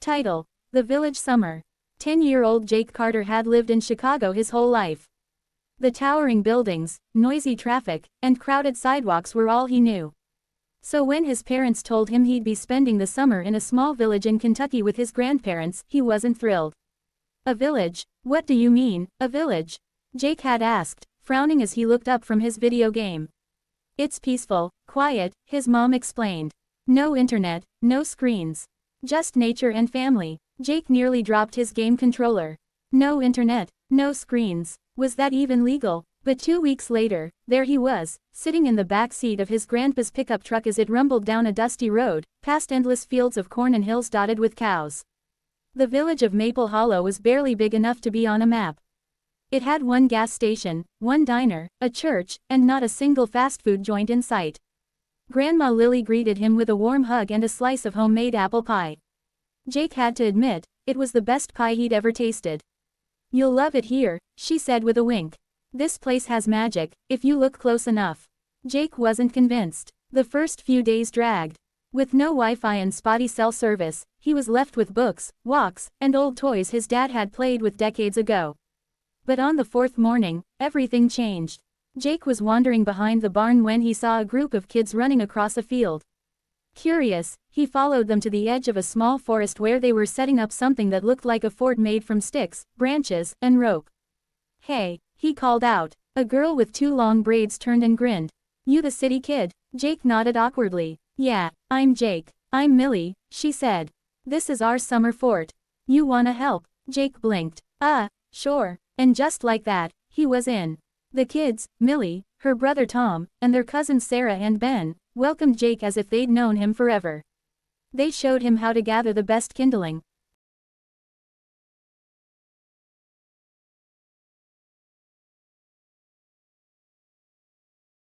Title: The Village Summer. 10-year-old Jake Carter had lived in Chicago his whole life. The towering buildings, noisy traffic, and crowded sidewalks were all he knew. So when his parents told him he'd be spending the summer in a small village in Kentucky with his grandparents, he wasn't thrilled. A village? What do you mean, a village? Jake had asked, frowning as he looked up from his video game. It's peaceful, quiet, his mom explained. No internet, no screens. Just nature and family. Jake nearly dropped his game controller. No internet, no screens. Was that even legal? But 2 weeks later, there he was, sitting in the back seat of his grandpa's pickup truck as it rumbled down a dusty road, past endless fields of corn and hills dotted with cows. The village of Maple Hollow was barely big enough to be on a map. It had one gas station, one diner, a church, and not a single fast food joint in sight. Grandma Lily greeted him with a warm hug and a slice of homemade apple pie. Jake had to admit, it was the best pie he'd ever tasted. "You'll love it here," she said with a wink. "This place has magic, if you look close enough." Jake wasn't convinced. The first few days dragged. With no Wi-Fi and spotty cell service, he was left with books, walks, and old toys his dad had played with decades ago. But on the fourth morning, everything changed. Jake was wandering behind the barn when he saw a group of kids running across a field. Curious, he followed them to the edge of a small forest where they were setting up something that looked like a fort made from sticks, branches, and rope. "Hey," he called out. A girl with 2 long braids turned and grinned. "You the city kid?" Jake nodded awkwardly. "Yeah, I'm Jake." "I'm Millie," she said. "This is our summer fort. You wanna help?" Jake blinked. Sure." And just like that, he was in. The kids, Millie, her brother Tom, and their cousins Sarah and Ben, welcomed Jake as if they'd known him forever. They showed him how to gather the best kindling,